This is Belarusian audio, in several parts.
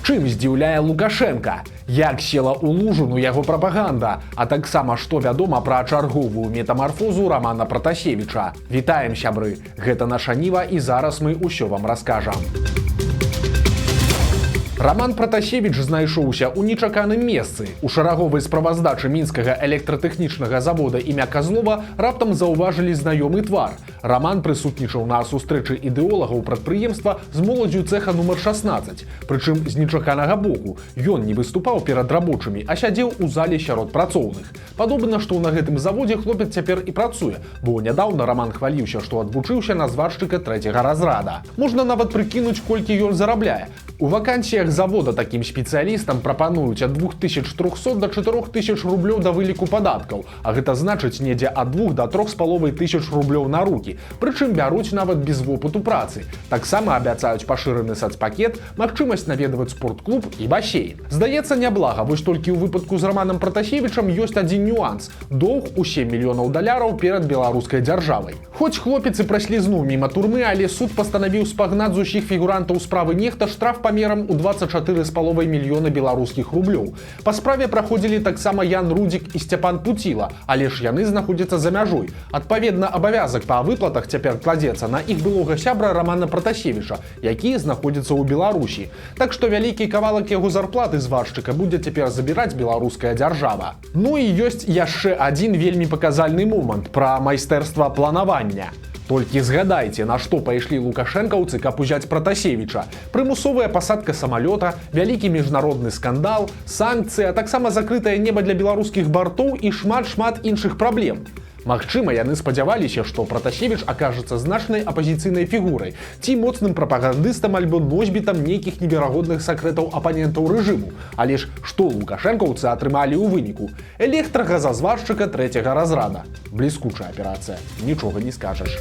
Чым здзіўляе Лукашенка? Як села ў лужыну яго прапаганда? А таксама што вядома пра чарговую метамарфозу Рамана Пратасевіча? Вітаем, сябры! Гэта наша ніва і зараз мы ўсё вам раскажам. Раман Пратасевіч знайшоўся ў нечаканым месцы. У шараговай справаздачы мінскага электратэхнічнага завода імя Казлова раптам заўважылі знаёмы твар. Раман прысутнічаў на сустрэчы ідэолагаў прадпрыемства з моладзю цэха нумар 16. Прычым з нечаканага боку. Ён не выступаў перад рабочымі, а сядзеў у зале сярод працоўных. Падобна, што на гэтым заводзе хлопец цяпер і працуе, бо нядаўна Раман хваліўся, што адвучыўся на зваршчыка 3-го разрада. Можна нават прыкінуць, колькі ён зарабляе. У вакансіях завода такім спецыялістам прапануюць ад 2300 до 4000 рублёў да выліку падаткаў, а гэта значыць недзе ад 2 до 3500 рублёў на рукі, прычым бяруць нават без вопыту працы. Таксама абяцаюць пашыраны сацпакет, магчымасць наведваць спортклуб і басейн. Здаецца, няблага, вось толькі ў выпадку з Раманам Пратасевічам ёсць адзін нюанс – доўг у 7 мільёнаў даляраў перад беларускай дзяржавай. Хоць хлопец і праслізнуў міма турмы, але суд пастанавіў спагнаць з усіх фігурантаў справы нехта штраф памерам у 24,5 мільёна беларускіх рублёў. Па справе праходзілі таксама Ян Рудзік і Сцяпан Пуціла, але ж яны знаходзяцца за мяжой. Адпаведна, абавязак па выплатах цяпер кладзецца на іх былога сябра Рамана Пратасевіча, які знаходзіцца ў Беларусі. Так што вялікі кавалак яго зарплаты зваршчыка будзе цяпер забіраць беларуская дзяржава. Ну і ёсць яшчэ адзін вельмі паказальны момант пра майстэрства планавання. Толькі згадайце, на што пайшлі лукашэнкаўцы, каб узяць Пратасевіча. Прымусовая пасадка самалёта, вялікі міжнародны скандал, санкцыі, а таксама закрытае неба для беларускіх бартоў і шмат іншых праблем. Магчыма, яны спадзяваліся, што Пратасевіч акажацца значнай апазіцыйнай фігурай, ці моцным прапагандыстам альбо носьбітам нейкіх неверагодных сакрэтаў апанентаў рэжыму. Але ж што лукашэнкаўцы атрымалі ў выніку? Электрагазазваршчыка 3-го разрада. Бліскучая аперацыя, нічога не скажаш.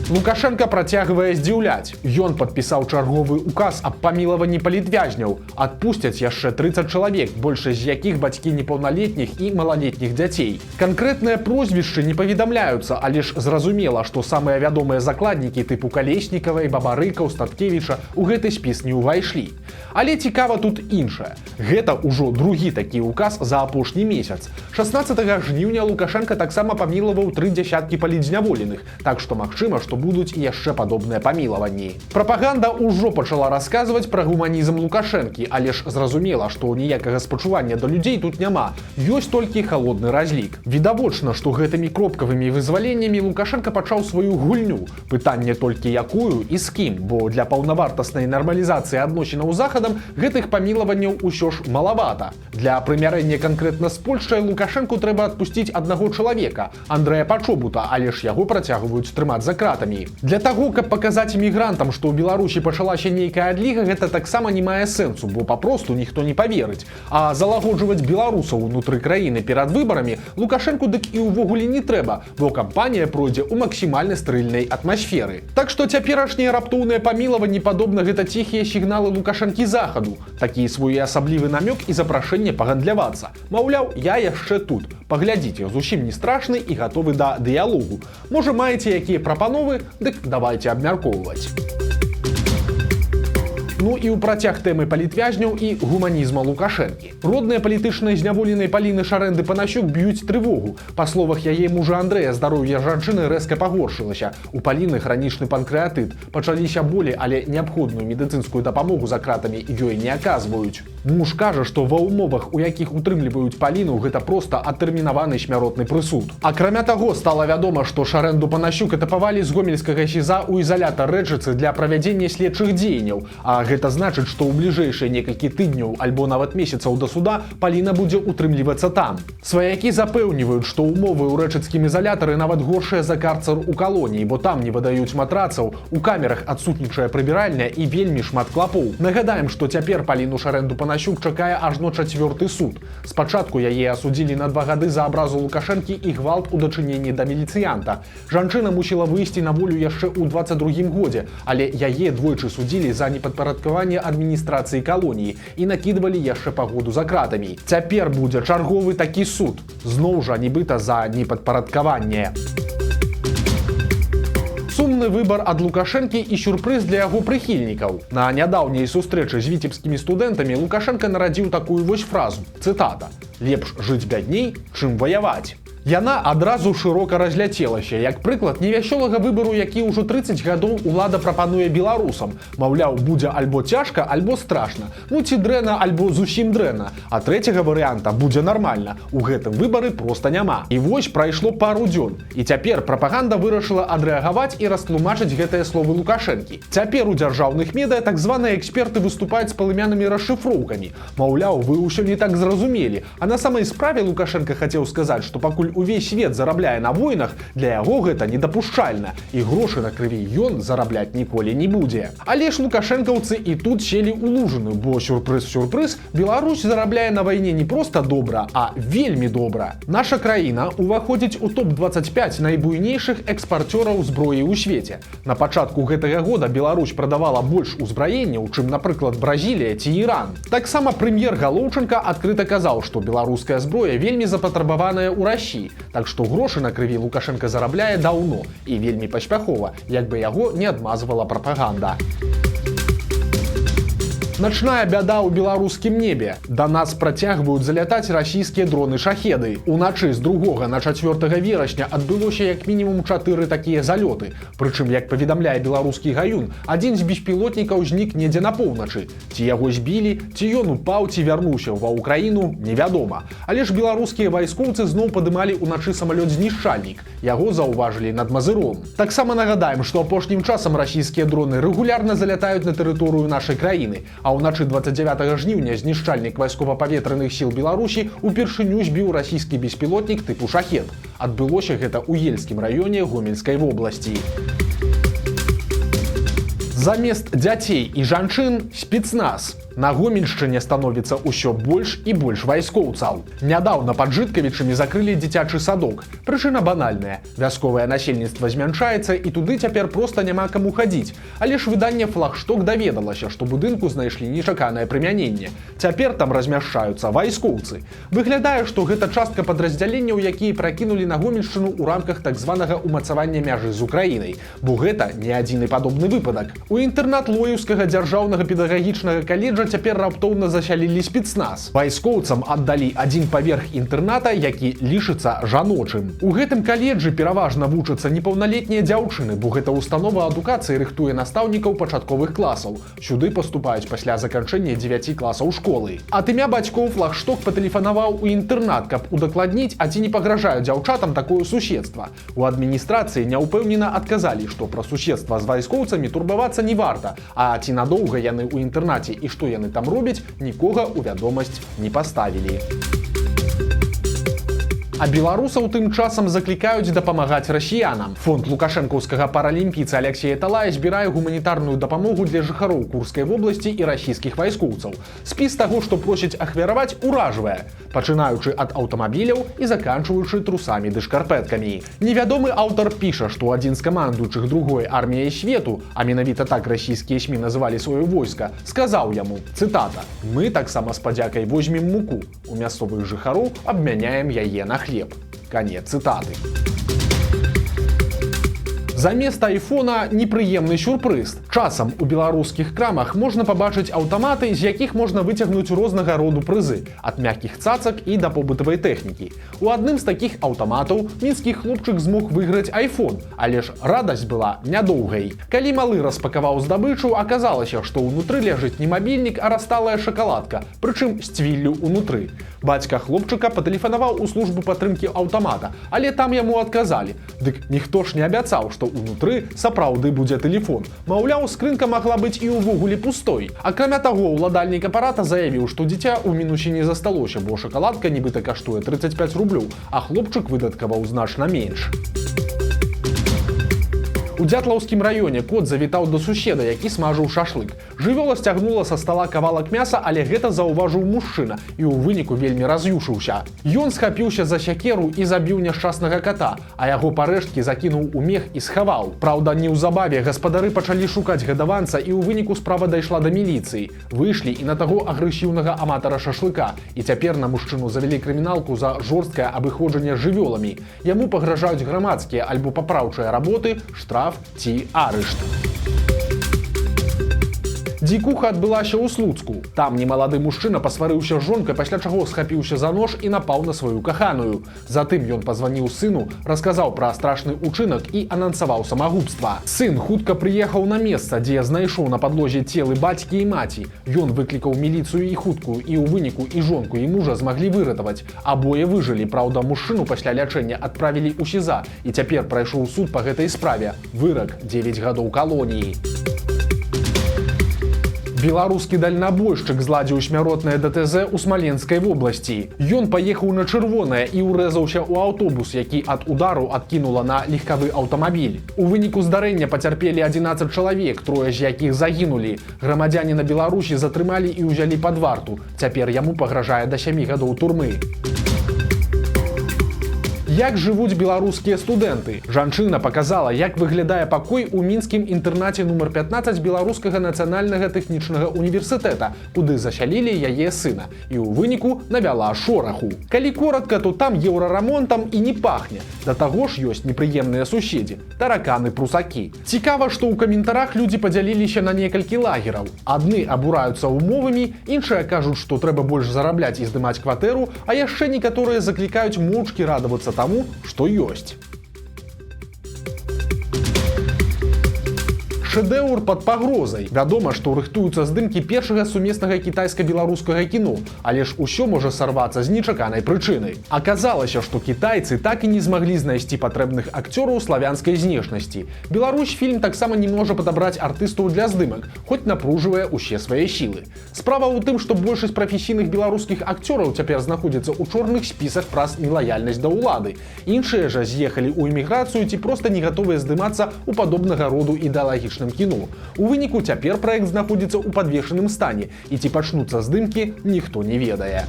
Лукашенка працягвае здзіўляць. Ён падпісаў чарговы указ аб памілаванні палітвязняў. Адпусцяць яшчэ 30 чалавек, большасць з якіх бацькі непаўналетніх і малалетніх дзяцей. Канкрэтныя прозвішчы не паведамляюцца, але ж зразумела, што самыя вядомыя закладнікі тыпу Калеснікавай, Бабарыка, Устаткевіча ў гэты спіс не ўвайшлі. Але цікава тут іншае. Гэта ўжо другі такі указ за апошні месяц. 16 жніўня Лукашенка таксама памілаваў 3 дзясяткі палітзняволеных, так што магчыма, што будуць яшчэ падобныя памілаванні. Прапаганда ўжо пачала расказваць пра гуманізм Лукашэнкі, але ж зразумела, што ніякага спачування да людзей тут няма. Ёсць толькі халодны разлік. Відавочна, што гэтымі кропкавымі вызваленнямі Лукашенка пачаў сваю гульню. Пытанне толькі якую і з кім, бо для паўнавартаснай нармалізацыі адносінаў з Захадам гэтых памілаванняў усё ж малавата. Для прымярэння канкрэтна з Польшчай Лукашэнку трэба адпусціць аднаго чалавека, Андрэя Пачобута, але ж яго працягваюць трымаць за кратамі. Для таго, каб паказаць імігрантам, што ў Беларусі пачалася нейкая адліга, гэта таксама не мае сэнсу, бо папросту ніхто не паверыць. А залагоджваць беларусаў унутры краіны перад выбарамі Лукашэнку дык і ўвогуле не трэба, бо кампанія пройдзе ў максімальна стрыльнай атмасферы. Так што цяперашнія раптоўныя памілаванні падобна гэта ціхія сігналы Лукашэнкі захаду, такі своеасаблівы намёк і запрашэнне пагандлявацца. Маўляў, я яшчэ тут. Паглядзіце, зусім не страшны і гатовы да дыялогу. Можа, маеце якія прапановы? Дык давайте абмяркоўваць. Ну і ў працяг тэмы палітвязняў і гуманізма Лукашэнкі. Родныя палітычнай зняволенай Паліны Шарэнды-Панасюк б'юць трывогу. Па словах яе мужа Андрэя, здароўе жанчыны рэзка пагоршылася. У Паліны хранічны панкрэатыт. Пачаліся болі, але неабходную медыцынскую дапамогу за кратамі ёй не аказваюць. Муж кажа, што ва ўмовах, у якіх утрымліваюць Паліну, гэта проста адтэрмінаваны смяротны прысуд. Акрамя таго, стала вядома, што Шарэнду-Панасюк этапавалі з гомельскага СІЗА ў ізалятар Рэчыцы для правядзення следчых дзеянняў, а гэта значыць, што ў бліжэйшыя некалькі тыдняў альбо нават месяцаў да суда Паліна будзе утрымлівацца там. Сваякі запэўніваюць, што ўмовы ў рэчыцкім ізалятары нават горшыя за карцар у калоніі, бо там не выдаюць матрацаў, у камерах адсутнічае прыбіральня і вельмі шмат клапоў. Нагадаем, што цяпер Паліну Шарэнду-Панасюк чакае ажно 4-ты суд. Спачатку яе асудзілі на 2 гады за абразу Лукашэнкі і гвалт у дачыненні да міліцыянта. Жанчына мусіла выйсці на волю яшчэ ў 22-м годзе, але яе двойчы судзілі за непадпарадкаванне адміністрацыі калоніі і накідвалі яшчэ пагоду за кратамі. Цяпер будзе чарговы такі суд, зноў жа нібыта за непадпарадкаванне. Сумны выбар ад Лукашэнкі і сюрпрыз для яго прыхільнікаў. На нядаўняй сустрэчы з віцебскімі студэнтамі Лукашенко нарадзіў такую вось фразу, цытата: «Лепш жыць бядней, чым ваяваць». Яна адразу шырока разляцелася, як прыклад невясёлага выбару, які ўжо 30 гадоў улада прапануе беларусам. Маўляў, будзе альбо цяжка, альбо страшна. Ну ці дрэнна, альбо зусім дрэнна. А трэцяга варыянта будзе нармальна. У гэтым выбары проста няма. І вось прайшло пару дзён. І цяпер прапаганда вырашыла адрэагаваць і растлумачыць гэтыя словы Лукашэнкі. Цяпер у дзяржаўных медыа так званыя эксперты выступаюць з палымянымі расшыфроўкамі. Маўляў, вы ўсё не так зразумелі. А на самай справе Лукашенко хацеў сказаць, што пакуль увесь свет зарабляе на войнах, для яго гэта недапушчальна, і грошы на крыві ён зарабляць ніколі не будзе. Але ж лукашэнкаўцы і тут сели ў лужыну, бо сюрпрыз-сюрпрыз, Беларусь зарабляе на вайне не проста добра, а вельмі добра. Наша краіна ўваходзіць у топ-25 найбуйнейшых экспарцёраў зброі ў свеце. На пачатку гэтага года Беларусь прадавала больш узбраенняў, чым, напрыклад, Бразілія ці Іран. Таксама прэм'ер Галоўчынка адкрыта казаў, што беларуская зброя вельмі запатрабаваная ў Расіі. Так што грошы на крыві Лукашенко зарабляе даўно і вельмі паспяхова, як бы яго не адмазвала прапаганда. Начная бяда ў беларускім небе. Да нас працягваюць залятаць расійскія дроны-шахеды. Уначы з 2 на 4 верасня адбылося як мінімум 4 такія залёты. Прычым, як паведамляе беларускі гаюн, адзін з беспілотнікаў знік недзе на поўначы. Ці яго збілі, ці ён упаў, ці вярнуўся ва ўкраіну, невядома. Але ж беларускія вайскоўцы зноў падымалі ўначы самалёт-знішчальнік. Яго заўважылі над Мазыром. Таксама нагадаем, што апошнім часам расійскія дроны рэгулярна залятаюць на тэрыторыю нашай краіны. А ўначы 29 жніўня знішчальнік вайскова-паветраных сіл Беларусі упершыню збіў расійскі беспілотнік тыпу «Шахед». Адбылося гэта ў Ельскім раёне Гомельскай вобласці. Замест дзяцей і жанчын спецназ. На Гомельшчыне становіцца ўсё больш і больш вайскоўцаў. Нядаўна пад Жыткавічамі закрылі дзіцячы садок. Прычына банальная. Вясковае насельніцтва змяншаецца і туды цяпер проста няма каму хадзіць. Але ж выданне «Флагшток» даведалася, што будынку знайшлі нечаканае прымяненне. Цяпер там размяшчаюцца вайскоўцы. Выглядае, што гэта частка падраздзяленняў, якія пракінулі на Гомельшчыну ў рамках так званага ўмацавання мяжы з Украінай. Бо гэта не адзіны падобны выпадак. У інтэрнат Лоеўскага дзяржаўнага педагагічнага каледжа цяпер раптоўна засялілі спецназ. Вайскоўцам аддалі адзін паверх інтэрната, які лічыцца жаночым. У гэтым каледжы пераважна вучацца непаўналетнія дзяўчыны, бо гэта установа адукацыі рыхтуе настаўнікаў пачатковых класаў. Сюды паступаюць пасля заканчэння 9 класаў школы. Ад імя бацькоў «Флагшток» патэлефанаваў у інтэрнат, каб удакладніць, а ці не пагражаюць дзяўчатам такое суседства. У адміністрацыі няўпэўнена адказалі, што пра суседства з вайскоўцамі турбавацца не варта, а ці надоўга яны ў інтэрнаце і што яны там робяць, нікога ў вядомасць не паставілі. А беларусаў тым часам заклікаюць дапамагаць расіянам. Фонд лукашэнкаўскага паралімпійца Алексея Талая збірае гуманітарную дапамогу для жыхароў Курскай вобласці і расійскіх вайскоўцаў. Спіс таго, што просяць ахвяраваць, уражвае, пачынаючы ад аўтамабіляў і заканчваючы трусамі ды шкарпэткамі. Невядомы аўтар піша, што адзін з камандуючых другой арміяй свету, а менавіта так расійскія СМІ называлі сваё войска, сказаў яму, цытата: «Мы таксама з падзякай возьмем муку. У мясцовых жыхароў абмяняем яе на хлеб». Канец цытаты. Замест айфона непрыемны сюрпрыз. Часам у беларускіх крамах можна пабачыць аўтаматы, з якіх можна выцягнуць рознага роду прызы, ад мяккіх цацак і да побытавай тэхнікі. У адным з такіх аўтаматаў мінскі хлопчык змог выйграць айфон, але ж радасць была нядоўгай. Калі малы распакаваў здабычу, аказалася, што ўнутры ляжыць не мабільнік, а расталая шакаладка, прычым з цвіллю ўнутры. Бацька хлопчыка патэлефанаваў у службу падтрымкі аўтамата, але там яму адказалі. Дык ніхто ж не абяцаў, што унутры сапраўды будзе тэлефон. Маўляў, скрынка магла быць і ўвогуле пустой. Акрамя таго, уладальнік апарата заявіў, што дзіця ў мінусе не засталося, бо шакаладка нібыта каштуе 35 рублёў, а хлопчык выдаткаваў значна менш. У Дзятлаўскім раёне кот завітаў да суседа, які смажыў шашлык. Жывёла сцягнула са стала кавалак мяса, але гэта заўважыў мужчына і ў выніку вельмі раз'юшыўся. Ён схапіўся за сякеру і забіў няшчаснага кота, а яго парэшткі закінуў у мех і схаваў. Праўда, неўзабаве гаспадары пачалі шукаць гадаванца і ў выніку справа дайшла да міліцыі. Выйшлі і на таго агрэсіўнага аматара шашлыка. І цяпер на мужчыну завялі крыміналку за жорсткае абыходжанне з жывёламі. Яму пагражаюць грамадскія альбо папраўчыя работы, штраф штраф ці арышт. Дзікуха адбылася ў Слуцку. Там немалады мужчына пасварыўся з жонкай, пасля чаго схапіўся за нож і напаў на сваю каханую. Затым ён пазваніў сыну, расказаў пра страшны ўчынак і анансаваў самагубства. Сын хутка прыехаў на месца, дзе знайшоў на падлозе целы бацькі і маці. Ён выклікаў міліцыю і хуткую, і ў выніку і жонку, і мужа змаглі выратаваць. Абое выжылі, праўда, мужчыну пасля лячэння адправілі ў СІЗА, і цяпер прайшоў суд па гэтай справе. Вырак 9 гадоў калоніі. Беларускі дальнабойшчык зладзіў смяротнае ДТЗ у Смаленскай вобласці. Ён паехаў на чырвонае і ўрэзаўся ў аўтобус, які ад удару адкінула на легкавы аўтамабіль. У выніку здарэння пацярпелі 11 чалавек, трое з якіх загінулі. Грамадзяніна Беларусі затрымалі і ўзялі пад варту. Цяпер яму пагражае да 7 гадоў турмы. Як жывуць беларускія студэнты? Жанчына паказала, як выглядае пакой у мінскім інтэрнаце нумар 15 Беларускага нацыянальнага тэхнічнага універсітэта, куды засялілі яе сына, і ў выніку навяла шораху. Калі коратка, то там еўрарамонтам і не пахне. Да таго ж ёсць непрыемныя суседзі, тараканы-прусакі. Цікава, што ў каментарах людзі падзяліліся на некалькі лагераў. Адны абураюцца умовамі, іншыя кажуць, што трэба больш зарабляць і здымаць кватэру, а яшчэ некаторыя заклікаюць моўчкі радавацца таму, што ёсць. Шэдэўр пад пагрозай. Вядома, што рыхтуюцца здымкі першага сумеснага кітайска-беларускага кіно, але ж усё можа сарвацца з нечаканай прычынай. Аказалася, што кітайцы так і не змаглі знайсці патрэбных акцёраў славянскай знешнасці. Беларусь фільм таксама не можа падабраць артыстаў для здымак, хоць напружвае ўсе свае сілы. Справа ў тым, што большасць прафесійных беларускіх акцёраў цяпер знаходзяцца ў чорных спісах праз нелаяльнасць да ўлады. Іншыя жа з'ехалі ў эміграцыю ці проста не гатовыя здымацца ў падобнага роду ідэалагічным кіно. У выніку цяпер праект знаходзіцца ў падвешаным стане, і ці пачнуцца здымкі, ніхто не ведае.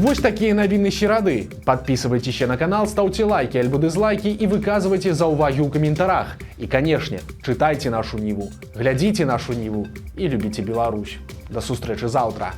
Вось такія навіны серады. Падпісывайцеся на канал, стаўце лайкі альбо дызлайкі і выказвайце заўвагі ў каментарах. І, канешне, чытайце нашу Ніву, глядзіце нашу Ніву і любіце Беларусь. Да сустрэчы заўтра!